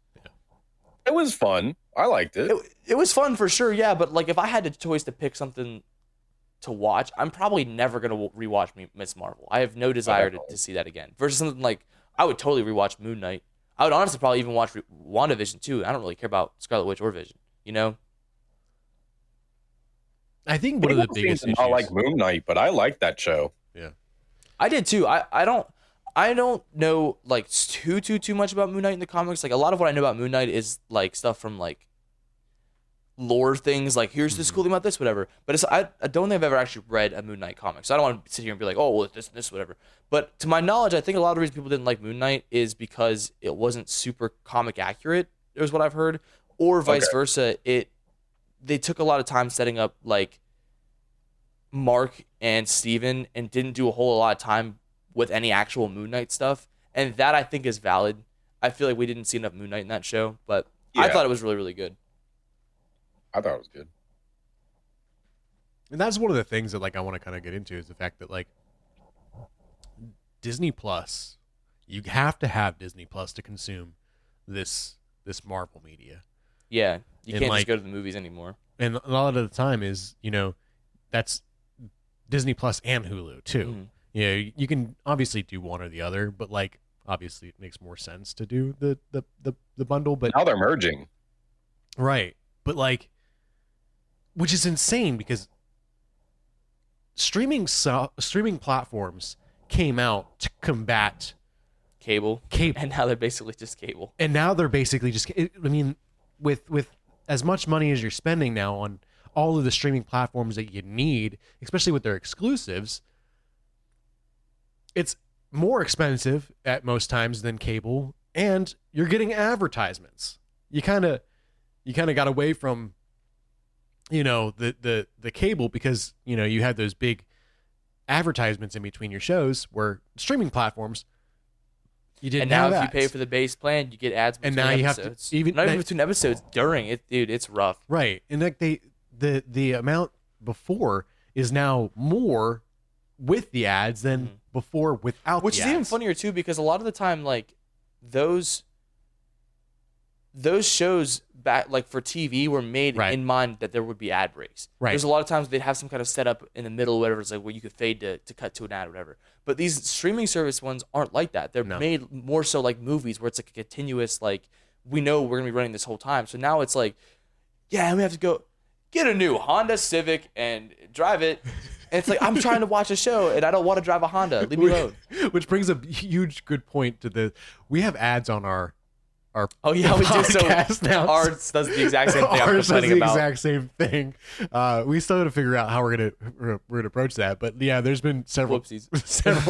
It was fun. I liked it.
It was fun for sure, yeah, but like if I had the choice to pick something to watch, I'm probably never gonna rewatch Miss Marvel. I have no desire to see that again. Versus something like I would totally rewatch Moon Knight. I would honestly probably even watch WandaVision too. I don't really care about Scarlet Witch or Vision, you know?
I think one of the
People seem
biggest
to
issues.
not like Moon Knight, but I like that show.
Yeah.
I did too. I don't know like too much about Moon Knight in the comics. Like a lot of what I know about Moon Knight is like stuff from like lore things. Like here's this cool thing about this, whatever. But I don't think I've ever actually read a Moon Knight comic, so I don't want to sit here and be like, oh, well, this, whatever. But to my knowledge, I think a lot of the reason people didn't like Moon Knight is because it wasn't super comic accurate. Is what I've heard, or vice versa. They took a lot of time setting up like Mark and Steven and didn't do a whole lot of time with any actual Moon Knight stuff. And that I think is valid. I feel like we didn't see enough Moon Knight in that show, but I
Yeah.
thought it was really, really good.
I thought it was good.
And that's one of the things that like I want to kind of get into is the fact that like Disney Plus, you have to have Disney Plus to consume this Marvel media.
Yeah. You
And,
can't
like,
just go to the movies anymore.
And a lot of the time is, that's Disney Plus and Hulu too.
Mhm.
You can obviously do one or the other, but like obviously it makes more sense to do the bundle, but
Now they're merging.
right. But like, which is insane because streaming platforms came out to combat
Cable.
cable,
And now they're basically just cable.
and now they're basically just. I mean, with as much money as you're spending now on all of the streaming platforms that you need, especially with their exclusives, it's more expensive at most times than cable, and you're getting advertisements. You kind of got away from the cable because you had those big advertisements in between your shows, where streaming platforms you didn't
And now
have
if you
ads.
pay for the base plan, you get ads between
And now you have to-
episodes.
even-
Not even between episodes, during it, dude, it's rough.
Right. And like the amount before is now more with the ads than before without
Which
the
is even
ads.
funnier too, because a lot of the time, like those shows back like for TV were made
Right.
in mind that there would be ad breaks.
Right.
There's a lot of times they'd have some kind of setup in the middle, or whatever. It's like where you could fade to cut to an ad, or whatever. But these streaming service ones aren't like that. They're
No.
made more so like movies, where it's like a continuous like we know we're gonna be running this whole time. So now it's like, yeah, we have to go get a new Honda Civic and drive it. And it's like, I'm trying to watch a show and I don't want to drive a Honda. Leave me alone.
Which brings a huge good point to we have ads on our
oh yeah, we do. So
now.
Ours does the exact same thing.
Ours does the exact same thing. We still have to figure out how we're gonna approach that. But yeah, there's been several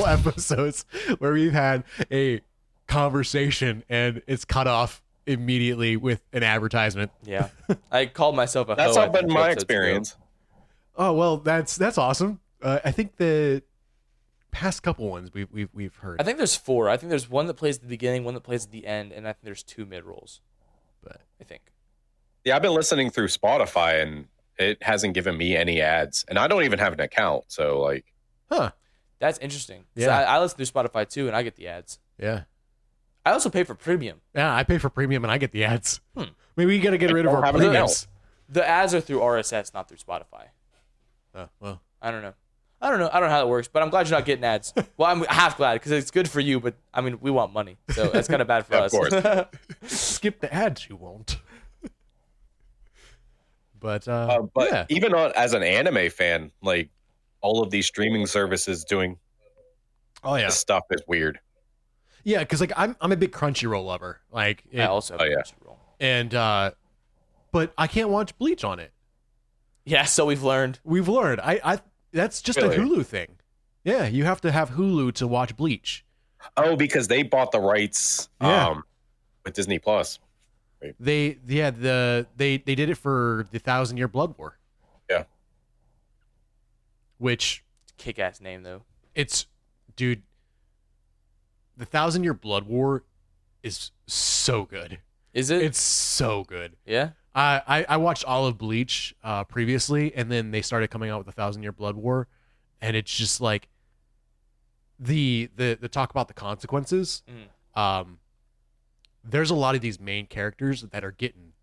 episodes where we've had a conversation and it's cut off immediately with an advertisement.
Yeah, I called myself a.
That's not been my experience.
Oh well, that's awesome. I think the past couple ones we've heard.
I think there's 4. I think there's one that plays at the beginning, one that plays at the end, and I think there's 2 mid rolls. But I think.
Yeah, I've been listening through Spotify and it hasn't given me any ads, and I don't even have an account. So like,
that's interesting.
Yeah,
I listen through Spotify too, and I get the ads.
Yeah.
I also pay for premium.
Yeah, I pay for premium and I get the ads. Maybe we gotta get rid of our premiums.
The ads are through RSS, not through Spotify.
Well,
I don't know how that works, but I'm glad you're not getting ads. Well, I'm half glad because it's good for you, but I mean, we want money, so that's kind of bad for us.
Of course.
Skip the ads, you won't. But
yeah. Even as an anime fan, like all of these streaming services doing this stuff is weird.
Yeah, because like I'm a big Crunchyroll lover. Like
I also have Crunchyroll.
And but I can't watch Bleach on it.
Yeah, so we've learned.
I that's just a Hulu thing. Yeah, you have to have Hulu to watch Bleach.
Oh, because they bought the rights with Disney Plus. Right.
They did it for the 1,000-Year Blood War.
Yeah.
Which
kick-ass name though.
Dude, the 1,000-Year Blood War is so good.
Is it?
It's so good.
Yeah.
I watched all of Bleach previously, and then they started coming out with the 1,000-Year Blood War, and it's just like the talk about the consequences. There's a lot of these main characters that are getting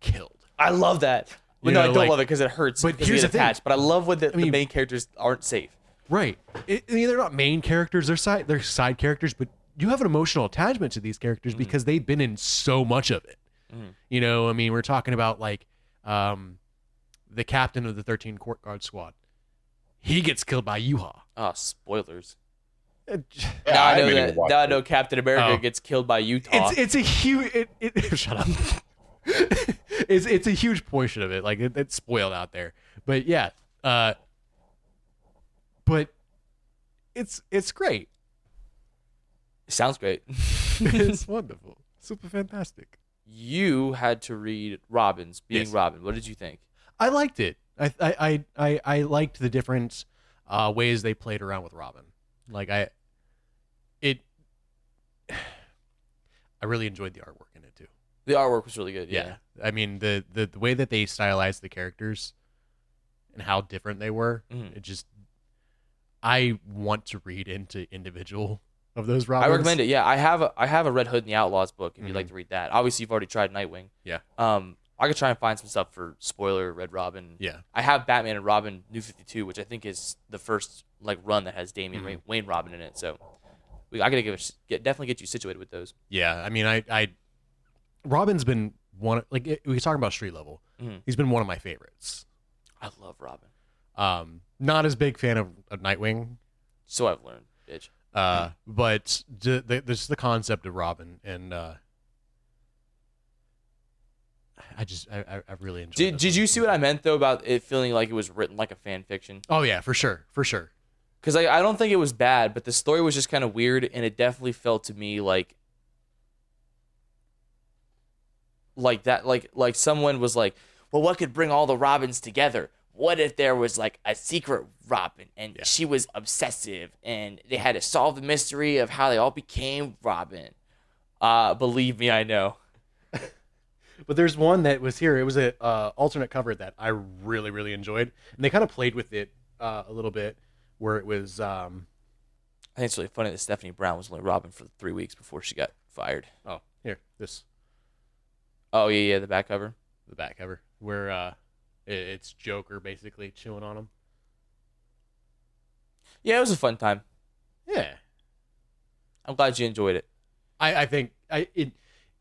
killed.
I love that. Well, no, I don't love it because it hurts.
But here's the thing.
But I love when the main characters aren't safe.
Right. They're not main characters. They're side characters, but you have an emotional attachment to these characters because they've been in so much of it. You know, I mean, we're talking about like the captain of the 13 Court Guard Squad. He gets killed by Yuha.
Oh, spoilers.
Yeah,
I know Captain America gets killed by Utah.
It's a huge. Shut up. It's a huge portion of it. Like it's spoiled out there. But yeah, but it's great.
It sounds great.
It's wonderful. Super fantastic.
You had to read Robin's Being Robin. What did you think?
I liked it. I liked the different ways they played around with Robin. Like I really enjoyed the artwork in it too.
The artwork was really good. Yeah.
I mean the way that they stylized the characters and how different they were. It just I want to read into individual of those Robins.
I recommend it. Yeah, I have a Red Hood and the Outlaws book. If you'd like to read that, obviously you've already tried Nightwing.
Yeah.
I could try and find some stuff for spoiler Red Robin.
Yeah.
I have Batman and Robin New 52, which I think is the first like run that has Damian Wayne Robin in it. So I gotta definitely get you situated with those.
Yeah, I mean, I Robin's been one like we talking about street level. He's been one of my favorites.
I love Robin.
Not as big fan of Nightwing.
So I've learned, bitch.
But this is the concept of Robin, and I really enjoyed it.
Did you see what I meant though about it feeling like it was written like a fan fiction?
Oh yeah, for sure.
Because I don't think it was bad, but the story was just kind of weird, and it definitely felt to me like that, like someone was like, well, what could bring all the Robins together? What if there was like a secret Robin and she was obsessive and they had to solve the mystery of how they all became Robin? Believe me, I know.
But there's one that was here. It was a alternate cover that I really, really enjoyed. And they kind of played with it a little bit where it was... I
think it's really funny that Stephanie Brown was only Robin for 3 weeks before she got fired.
Oh, here, this.
Oh, yeah, the back cover.
The back cover. Where it's Joker basically chewing on him.
Yeah, it was a fun time.
Yeah.
I'm glad you enjoyed it.
I think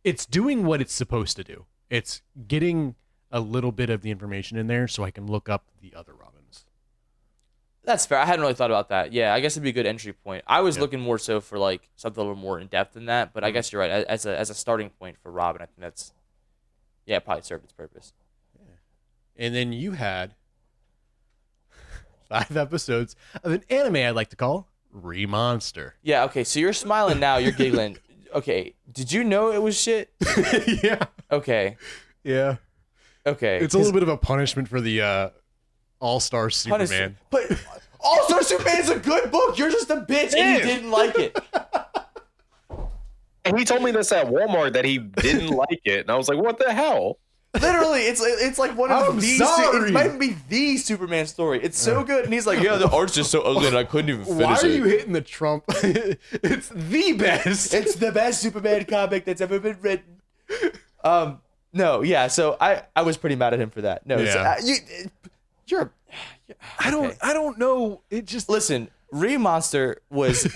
it's doing what it's supposed to do. It's getting a little bit of the information in there so I can look up the other Robins.
That's fair. I hadn't really thought about that. Yeah, I guess it'd be a good entry point. I was looking more so for like something a little more in depth than that, but I guess you're right. As a starting point for Robin, I think that's it probably served its purpose.
Yeah. And then you had 5 episodes of an anime I'd like to call Remonster.
Yeah, okay, so you're smiling now, you're giggling. Okay, did you know it was shit?
Yeah.
Okay.
Yeah.
Okay.
It's a little bit of a punishment for the All-Star Superman.
But All-Star Superman's a good book. You're just a bitch and you didn't like it.
And he told me this at Walmart that he didn't like it, and I was like, "What the hell?"
Literally, it's like one of it might be the Superman story. It's so good, and he's like, "Yeah, the art's just so ugly, and I couldn't even finish it."
Why are you hitting the Trump? It's the best.
It's the best Superman comic that's ever been written. No, yeah. So I was pretty mad at him for that. No,
Yeah.
you're.
I don't know. It just
Listen, Remonster was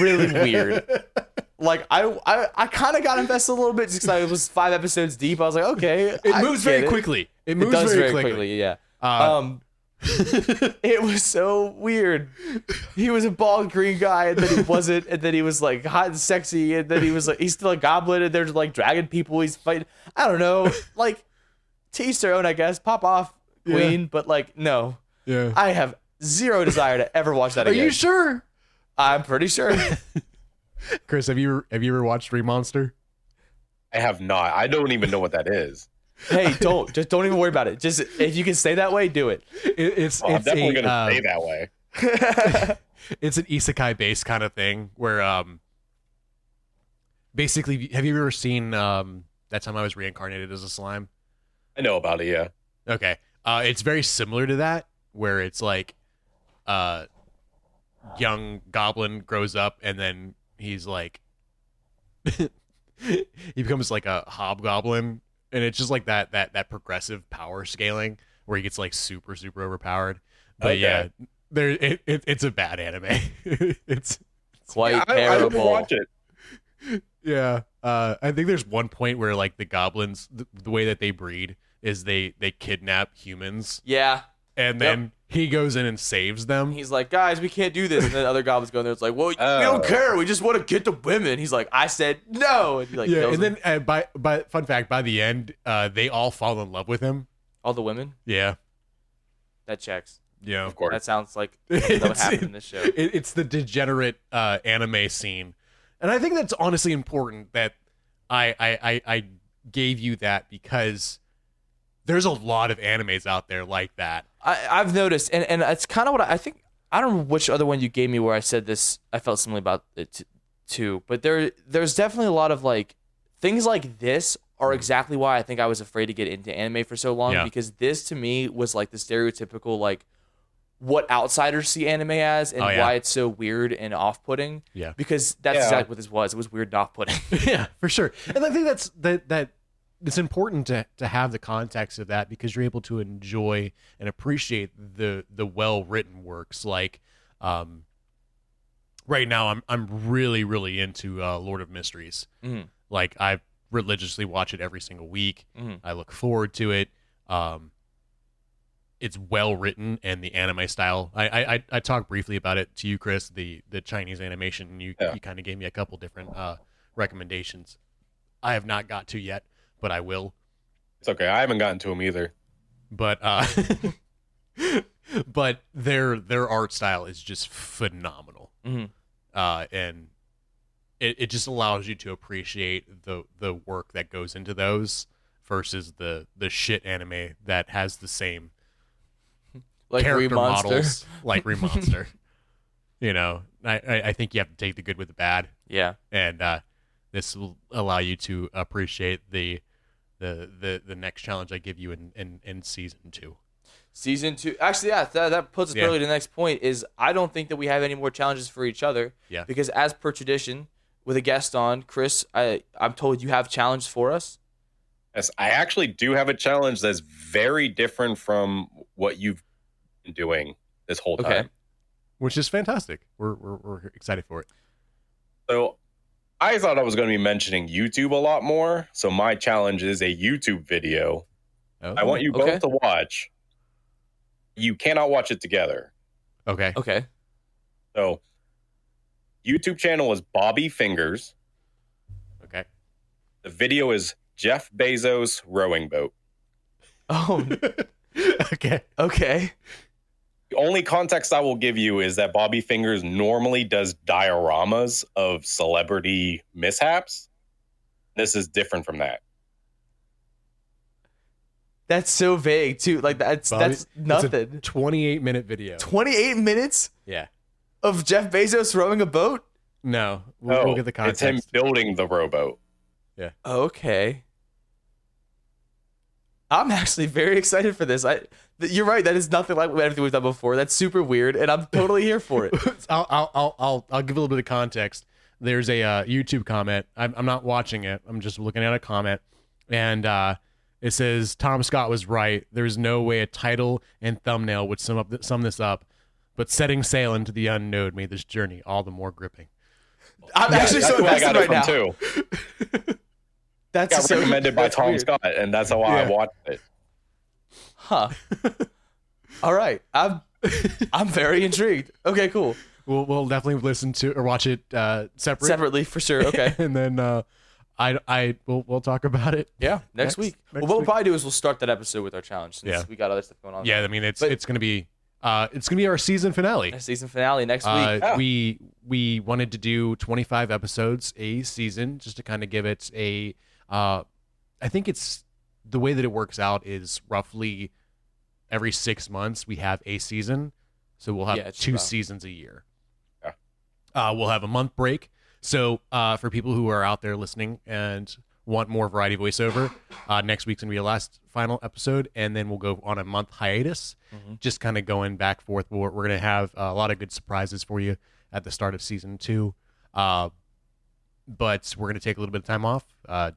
really weird. Like I kind of got invested a little bit just because I was 5 episodes deep. I was like, okay,
it moves very quickly. It moves
does
very
quickly. Yeah. It was so weird. He was a bald green guy, and then he wasn't, and then he was like hot and sexy, and then he was like he's still a goblin, and there's like dragon people he's fighting. I don't know, like to each their own, I guess. Pop off, Queen, but like no.
Yeah.
I have zero desire to ever watch that again.
Are you sure?
I'm pretty sure.
Chris, have you ever watched Remonster?
I have not. I don't even know what that is.
Hey, don't even worry about it. Just if you can stay that way, do it.
I'm definitely gonna stay that way.
It's an isekai based kind of thing where basically, have you ever seen That Time I Was Reincarnated as a Slime?
I know about it. Yeah.
Okay. It's very similar to that, where it's like young goblin grows up and then he's like he becomes like a hobgoblin, and it's just like that progressive power scaling where he gets like super overpowered. But yeah, it's a bad anime. it's
quite
I
terrible.
will watch it.
Yeah. I think there's one point where like the goblins, the way that they breed is they kidnap humans.
Yeah.
And then he goes in and saves them.
He's like, guys, we can't do this. And then other goblins go in there. It's like, well, we don't care. We just want to get the women. He's like, I said no. And he like kills
and
them.
then by fun fact, by the end, they all fall in love with him.
All the women?
Yeah.
That checks.
Yeah, of course.
That sounds like that would happen in this show.
It's the degenerate anime scene. And I think that's honestly important that I gave you that, because there's a lot of animes out there like that.
I've noticed, and it's kind of what I think. I don't know which other one you gave me where I said this. I felt similarly about it too. But there's definitely a lot of like things like this are exactly why I think I was afraid to get into anime for so long, because this to me was like the stereotypical like what outsiders see anime as and why it's so weird and off-putting. Yeah, because that's exactly what this was. It was weird and off-putting.
Yeah, for sure. And I think that it's important to have the context of that, because you're able to enjoy and appreciate the well-written works. Like right now I'm really into Lord of Mysteries. Mm-hmm. Like I religiously watch it every single week. Mm-hmm. I look forward to it. It's well written, and the anime style. I talked briefly about it to you, Chris, the Chinese animation, and you kind of gave me a couple different recommendations. I have not got to yet, but I will.
It's okay. I haven't gotten to them either.
But but their art style is just phenomenal. Mm-hmm. And it just allows you to appreciate the work that goes into those versus the shit anime that has the same
like
character
Remonster.
models like Remonster. You know, I think you have to take the good with the bad.
Yeah.
And this will allow you to appreciate the next challenge I give you in season 2.
Season 2. Actually, yeah, that puts us early to the next point is I don't think that we have any more challenges for each other.
Yeah.
Because as per tradition, with a guest on, Chris, I'm told you have challenges for us.
Yes, I actually do have a challenge that's very different from what you've been doing this whole time.
Which is fantastic. We're excited for it.
So I thought I was going to be mentioning YouTube a lot more. So my challenge is a YouTube video.
Oh,
I want you
okay.
both to watch. You cannot watch it together.
Okay.
Okay.
So YouTube channel is Bobby Fingers.
Okay.
The video is Jeff Bezos rowing boat.
Oh.
Okay.
Okay.
The only context I will give you is that Bobby Fingers normally does dioramas of celebrity mishaps. This is different from that.
That's so vague too. Like that's nothing.
It's a 28-minute video.
28 minutes
Yeah.
of Jeff Bezos rowing a boat?
No, we'll get the context.
It's him building the rowboat.
Yeah.
Okay. I'm actually very excited for this. You're right. That is nothing like anything we've done before. That's super weird, and I'm totally here for it.
I'll give a little bit of context. There's a YouTube comment. I'm not watching it. I'm just looking at a comment, and it says Tom Scott was right. There's no way a title and thumbnail would sum this up, but setting sail into the unknown made this journey all the more gripping.
I'm actually so invested right now.
Too.
That's
Got
so
recommended by
that's
Tom
weird.
Scott, and that's how I watched it.
Huh. All right. I'm very intrigued. Okay, cool.
We'll definitely listen to or watch it
Separately for sure. Okay.
and then we'll talk about it.
Yeah, next week. Well, what we'll probably do is we'll start that episode with our challenge since we got other stuff going on.
Yeah, I mean it's gonna be our season finale.
Season finale next week.
We wanted to do 25 episodes a season just to kind of give it a I think it's the way that it works out is roughly every 6 months we have a season. So we'll have 2 seasons a year. Yeah. We'll have a month break. So for people who are out there listening and want more variety voiceover, next week's going to be the last final episode, and then we'll go on a month hiatus, just kind of going back and forth. We're going to have a lot of good surprises for you at the start of season 2. But we're going to take a little bit of time off,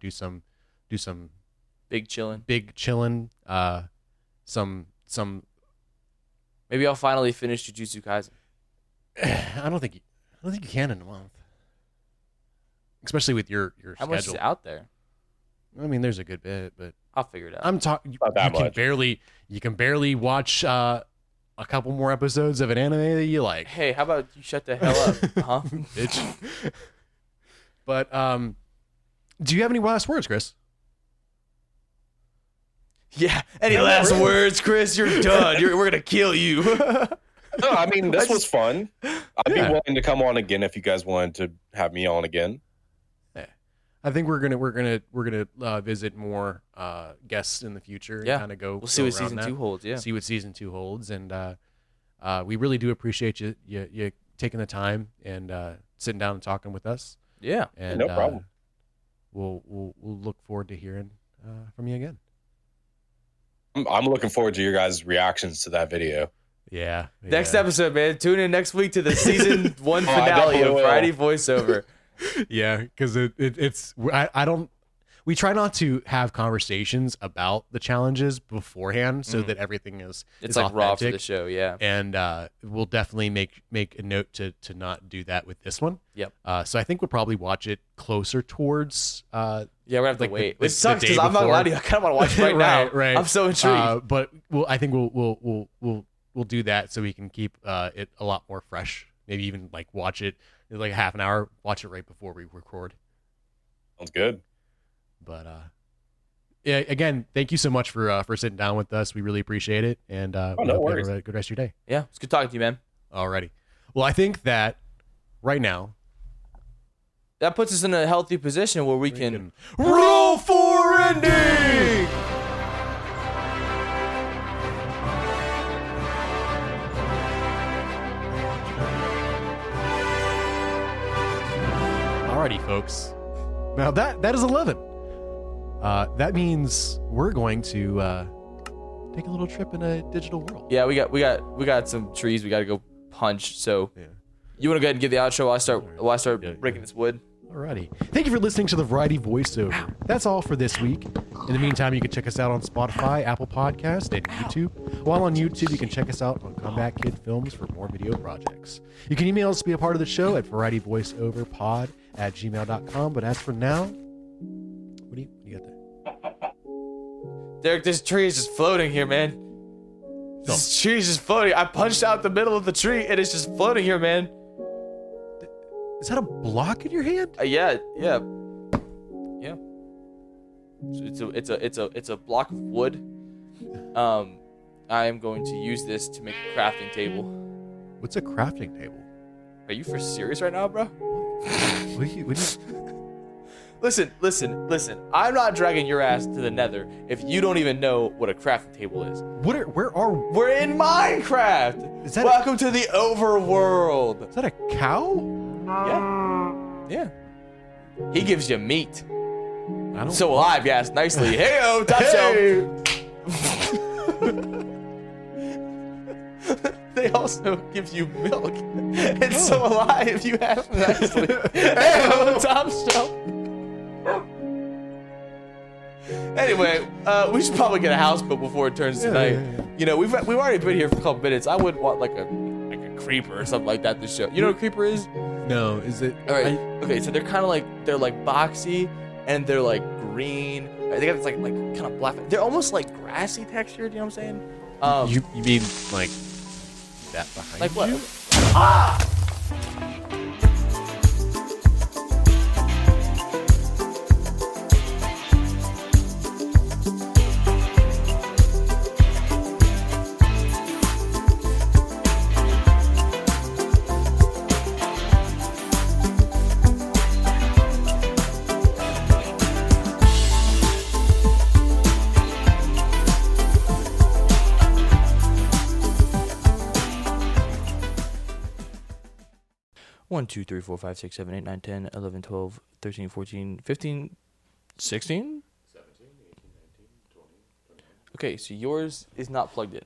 do some
big
chilling, some
maybe I'll finally finish Jujutsu Kaisen.
I don't think you can in a month. Especially with your
How
schedule.
much is out there?
I mean, there's a good bit, but
I'll figure it out.
I'm talking. You can barely watch a couple more episodes of an anime that you like.
Hey, how about you shut the hell up, huh?
Bitch. But do you have any last words, Chris?
Yeah. Any last words, Chris? You're done. We're gonna kill you.
No, I mean this was fun. I'd be willing to come on again if you guys wanted to have me on again.
I think we're gonna visit more guests in the future.
Yeah,
and kind of go.
We'll see what season 2 holds. Yeah,
see what season 2 holds, and we really do appreciate you taking the time and sitting down and talking with us.
Yeah,
and
no problem.
We'll look forward to hearing from you again.
I'm looking forward to your guys' reactions to that video.
Yeah.
Next episode, man. Tune in next week to the season 1 finale of Variety Voiceover.
Yeah, because I don't. We try not to have conversations about the challenges beforehand, so that everything is
like
authentic.
raw for the show. Yeah,
and we'll definitely make a note to not do that with this one.
Yep.
So I think we'll probably watch it closer towards.
Yeah, we're gonna have to wait. It sucks
because
I'm not gonna lie to you. I kind of want to watch it right now.
Right.
I'm so intrigued.
But I think we'll do that so we can keep it a lot more fresh. Maybe even like watch it like a half an hour. Watch it right before we record.
Sounds good.
But yeah, again, thank you so much for sitting down with us. We really appreciate it, and
no
hope
worries.
you have a good rest of your day.
Yeah, it's good talking to you, man.
Alrighty. Well, I think that right now
that puts us in a healthy position where we can
roll for ending. Alrighty, folks. Now that is 11. That means we're going to take a little trip in a digital world.
Yeah, we got some trees we got to go punch. So you want to go ahead and give the outro while I start breaking this wood?
Alrighty. Thank you for listening to the Variety Voiceover. That's all for this week. In the meantime, you can check us out on Spotify, Apple Podcast, and YouTube. While on YouTube, you can check us out on Combat Kid Films for more video projects. You can email us to be a part of the show at varietyvoiceoverpod@gmail.com. But as for now, what do you got there?
Derek, this tree is just floating here, man. This tree is just floating. I punched out the middle of the tree, and it's just floating here, man.
Is that a block in your hand?
Yeah. It's a block of wood. I am going to use this to make a crafting table.
What's a crafting table?
Are you for serious right now, bro?
What do you...
Listen. I'm not dragging your ass to the nether if you don't even know what a crafting table is.
Where are we?
We're in Minecraft.
Is that
Welcome to the overworld.
Is that a cow?
Yeah. He gives you meat.
I don't...
So alive, yes, nicely. Hey-o, top shelf. They also give you milk. And so alive, you have nicely. Hey-o, top shelf. Anyway, we should probably get a house built before it turns to night.
Yeah.
You know, we've already been here for a couple minutes. I wouldn't want like a creeper or something like that to show. You know what a creeper is?
No, is it?
All right. Okay, so they're kind of like boxy and they're like green. They got this like kind of black. They're almost like grassy textured. You know what I'm saying?
You mean like that behind
like what?
you?
Ah! 1, 2, 3, 4, 5, 6, 7, 8, 9, 10, 11, 12, 13, 14, 15, 16? 17, 18, 19, 20. Okay, so yours is not plugged in.